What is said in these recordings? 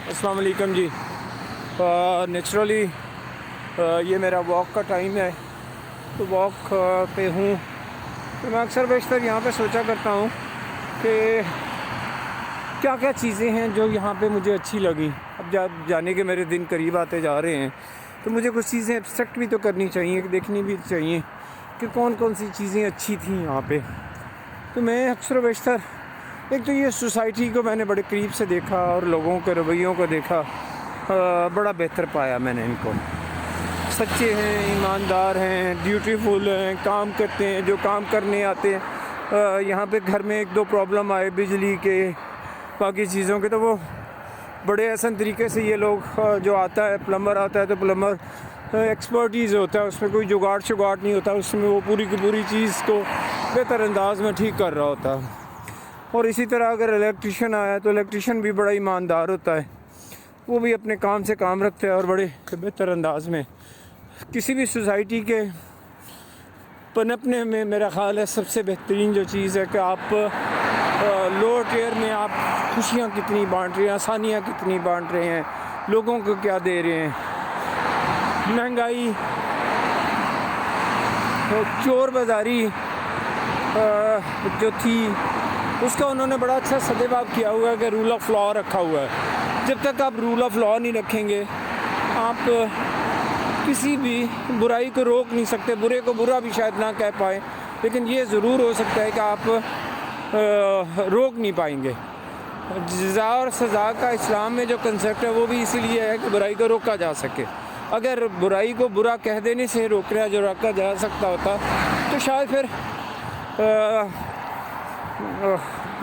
السلام علیکم جی. نیچرلی یہ میرا واک کا ٹائم ہے تو واک پہ ہوں تو میں اکثر بیشتر یہاں پہ سوچا کرتا ہوں کہ کیا کیا چیزیں ہیں جو یہاں پہ مجھے اچھی لگیں. اب جب جانے کے میرے دن قریب آتے جا رہے ہیں تو مجھے کچھ چیزیں ایبسٹریکٹ بھی تو کرنی چاہیے, دیکھنی بھی چاہیے کہ کون کون سی چیزیں اچھی تھیں یہاں پہ. تو میں اکثر و بیشتر ایک تو یہ سوسائٹی کو میں نے بڑے قریب سے دیکھا اور لوگوں کے رویوں کو دیکھا, بڑا بہتر پایا میں نے ان کو. سچے ہیں, ایماندار ہیں, ڈیوٹیفل ہیں, کام کرتے ہیں, جو کام کرنے آتے ہیں. یہاں پہ گھر میں ایک دو پرابلم آئے بجلی کے باقی چیزوں کے تو وہ بڑے احسن طریقے سے یہ لوگ جو آتا ہے پلمبر آتا ہے تو پلمبر ایکسپرٹیز ہوتا ہے, اس میں کوئی جگاڑ نہیں ہوتا, اس میں وہ پوری کی پوری چیز کو بہتر انداز میں ٹھیک کر رہا ہوتا ہے. اور اسی طرح اگر الیکٹریشین آیا تو الیکٹریشین بھی بڑا ایماندار ہوتا ہے, وہ بھی اپنے کام سے کام رکھتا ہے اور بڑے بہتر انداز میں. کسی بھی سوسائٹی کے پنپنے میں میرا خیال ہے سب سے بہترین جو چیز ہے کہ آپ لوور ٹیئر میں آپ خوشیاں کتنی بانٹ رہے ہیں, آسانیاں کتنی بانٹ رہے ہیں, لوگوں کو کیا دے رہے ہیں. مہنگائی, چور بازاری جو تھی اس کا انہوں نے بڑا اچھا سدباب کیا ہوا ہے کہ رول آف لاء رکھا ہوا ہے. جب تک آپ رول آف لاء نہیں رکھیں گے آپ کسی بھی برائی کو روک نہیں سکتے. برے کو برا بھی شاید نہ کہہ پائیں, لیکن یہ ضرور ہو سکتا ہے کہ آپ روک نہیں پائیں گے. جزا اور سزا کا اسلام میں جو کنسیپٹ ہے وہ بھی اسی لیے ہے کہ برائی کو روکا جا سکے. اگر برائی کو برا کہہ دینے سے جو روکا جا سکتا ہوتا تو شاید پھر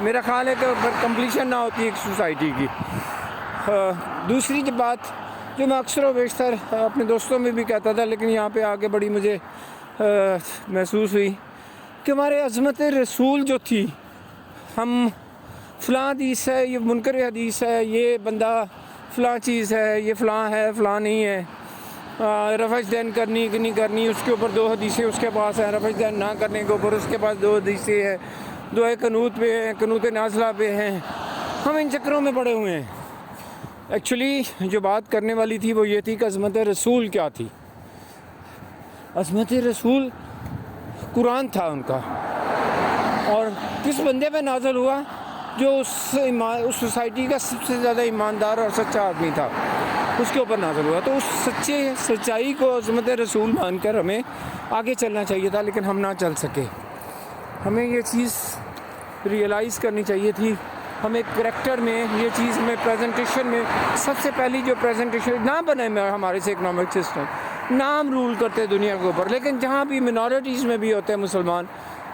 میرا خیال ہے کہ کمپلیشن نہ ہوتی ایک سوسائٹی کی. دوسری بات جو میں اکثر و بیشتر اپنے دوستوں میں بھی کہتا تھا لیکن یہاں پہ آ کے بڑی مجھے محسوس ہوئی کہ ہمارے عظمت رسول جو تھی, ہم فلاں حدیث ہے, یہ منکر حدیث ہے, یہ بندہ فلاں چیز ہے, یہ فلاں ہے فلاں نہیں ہے, رفع دین کرنی کہ نہیں کرنی اس کے اوپر 2 حدیثیں اس کے پاس ہیں, رفع دین نہ کرنے کے اوپر اس کے پاس 2 حدیثیں ہیں, دعائے قنوت پہ ہیں, قنوت نازلہ پہ ہیں. ہم ان چکروں میں پڑے ہوئے ہیں. ایکچولی جو بات کرنے والی تھی وہ یہ تھی کہ عظمت رسول کیا تھی. عظمت رسول قرآن تھا ان کا, اور کس بندے پہ نازل ہوا جو اس سوسائٹی کا سب سے زیادہ ایماندار اور سچا آدمی تھا, اس کے اوپر نازل ہوا. تو اس سچائی کو عظمت رسول مان کر ہمیں آگے چلنا چاہیے تھا, لیکن ہم نہ چل سکے. ہمیں یہ چیز ریئلائز کرنی چاہیے تھی. ہمیں کریکٹر میں یہ چیز ہمیں پریزنٹیشن میں سب سے پہلی جو پریزنٹیشن نہ بنے ہمارے سے اکنامک سسٹم, نام رول کرتے دنیا کے اوپر, لیکن جہاں بھی منارٹیز میں بھی ہوتے ہیں مسلمان,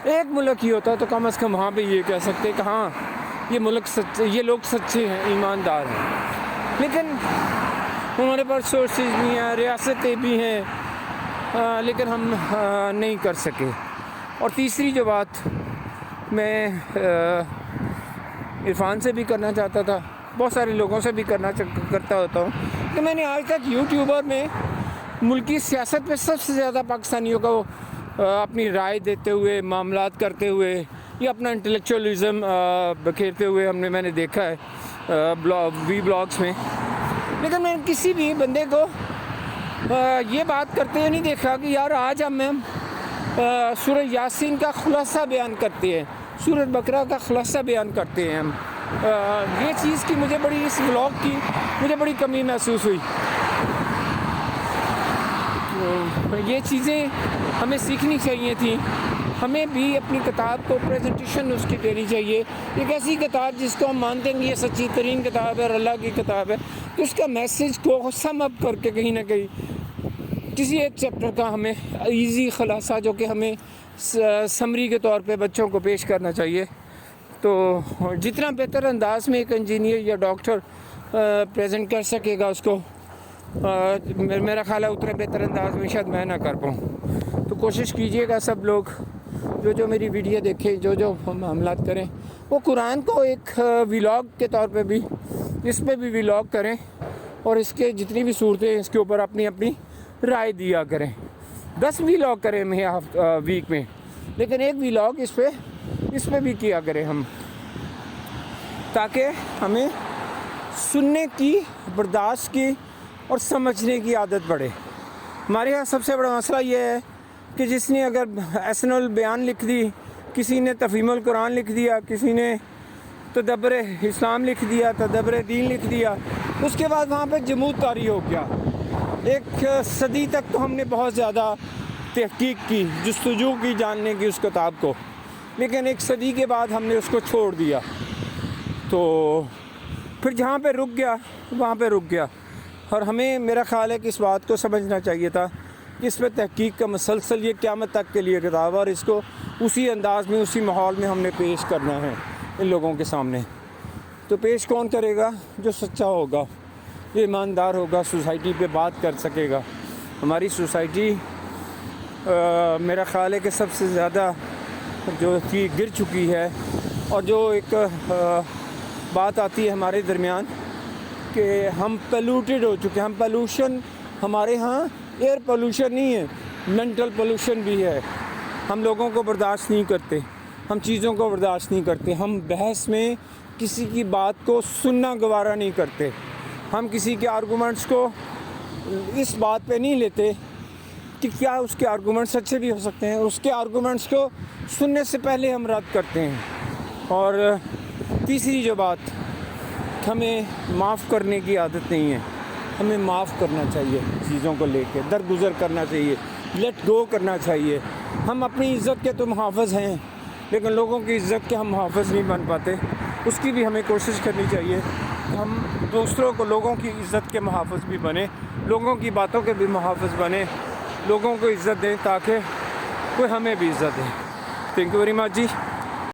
ایک ملک ہی ہوتا ہے تو کم از کم وہاں پہ یہ کہہ سکتے کہ ہاں یہ ملک سچے, یہ لوگ سچے ہیں, ایماندار ہیں. لیکن ہمارے پاس سورسز بھی ہیں, ریاستیں بھی ہیں, لیکن ہم نہیں کر سکے. اور تیسری جو بات میں عرفان سے بھی کرنا چاہتا تھا, بہت سارے لوگوں سے بھی کرتا ہوتا ہوں, کہ میں نے آج تک یوٹیوبر میں ملکی سیاست پہ سب سے زیادہ پاکستانیوں کو اپنی رائے دیتے ہوئے, معاملات کرتے ہوئے یا اپنا انٹلیکچوئلزم بکھیرتے ہوئے میں نے دیکھا ہے بلاگس میں. لیکن میں کسی بھی بندے کو یہ بات کرتے ہوئے نہیں دیکھا کہ یار آج ہم سورہ یاسین کا خلاصہ بیان کرتے ہیں, سورہ بقرہ کا خلاصہ بیان کرتے ہیں ہم. یہ چیز کی مجھے بڑی, اس ولاگ کی مجھے بڑی کمی محسوس ہوئی. یہ چیزیں ہمیں سیکھنی چاہیے تھیں. ہمیں بھی اپنی کتاب کو پریزنٹیشن اس کی دینی چاہیے, ایک ایسی کتاب جس کو ہم مانتے ہیں کہ یہ سچی ترین کتاب ہے اور اللہ کی کتاب ہے, تو اس کا میسیج کو سم اپ کر کے کہیں نہ کہیں کسی ایک چیپٹر کا ہمیں ایزی خلاصہ جو کہ ہمیں سمری کے طور پہ بچوں کو پیش کرنا چاہیے. تو جتنا بہتر انداز میں ایک انجینئر یا ڈاکٹر پریزنٹ کر سکے گا اس کو, میرا خیال ہے اتنے بہتر انداز میں شاید میں نہ کر پاؤں. تو کوشش کیجئے گا سب لوگ جو میری ویڈیو دیکھیں, جو معاملات کریں, وہ قرآن کو ایک ولاگ کے طور پہ بھی, اس پہ بھی ولاگ کریں اور اس کے جتنی بھی صورتیں اس کے اوپر اپنی اپنی رائے دیا کریں. 10 ولاگ کریں ویک میں, لیکن ایک ولاگ اس پہ بھی کیا کریں ہم, تاکہ ہمیں سننے کی، برداشت کی اور سمجھنے کی عادت بڑھے۔ ہمارے یہاں سب سے بڑا مسئلہ یہ ہے کہ جس نے اگر احسن البیان لکھ دی، کسی نے تفہیم القرآن لکھ دیا، کسی نے تدبر اسلام لکھ دیا، تدبر دین لکھ دیا، اس کے بعد وہاں پہ جمود طاری ہو گیا۔ ایک صدی تک تو ہم نے بہت زیادہ تحقیق کی، جستجو کی جاننے کی اس کتاب کو، لیکن ایک صدی کے بعد ہم نے اس کو چھوڑ دیا، تو پھر جہاں پہ رک گیا وہاں پہ رک گیا۔ اور ہمیں، میرا خیال ہے کہ اس بات کو سمجھنا چاہیے تھا کہ اس پہ تحقیق کا مسلسل یہ قیامت تک کے لیے کتاب ہے، اور اس کو اسی انداز میں، اسی ماحول میں ہم نے پیش کرنا ہے ان لوگوں کے سامنے۔ تو پیش کون کرے گا؟ جو سچا ہوگا، جو ایماندار ہوگا، سوسائٹی پہ بات کر سکے گا۔ ہماری سوسائٹی میرا خیال ہے کہ سب سے زیادہ جو کہ گر چکی ہے، اور جو ایک بات آتی ہے ہمارے درمیان کہ ہم پلیوٹیڈ ہو چکے ہیں۔ ہم پولوشن، ہمارے ہاں ایئر پولوشن نہیں ہے، مینٹل پولوشن بھی ہے۔ ہم لوگوں کو برداشت نہیں کرتے، ہم چیزوں کو برداشت نہیں کرتے، ہم بحث میں کسی کی بات کو سننا گوارا نہیں کرتے، ہم کسی کے آرگومنٹس کو اس بات پہ نہیں لیتے کہ کیا اس کے آرگومنٹس اچھے بھی ہو سکتے ہیں، اس کے آرگومنٹس کو سننے سے پہلے ہم رد کرتے ہیں۔ اور تیسری جو بات، ہمیں معاف کرنے کی عادت نہیں ہے۔ ہمیں معاف کرنا چاہیے، چیزوں کو لے کے درگزر کرنا چاہیے، لیٹ گو کرنا چاہیے۔ ہم اپنی عزت کے تو محافظ ہیں، لیکن لوگوں کی عزت کے ہم محافظ نہیں بن پاتے۔ اس کی بھی ہمیں کوشش کرنی چاہیے کہ ہم دوسروں کو، لوگوں کی عزت کے محافظ بھی بنیں، لوگوں کی باتوں کے بھی محافظ بنیں، لوگوں کو عزت دیں تاکہ کوئی ہمیں بھی عزت دے۔ Thank you very much G.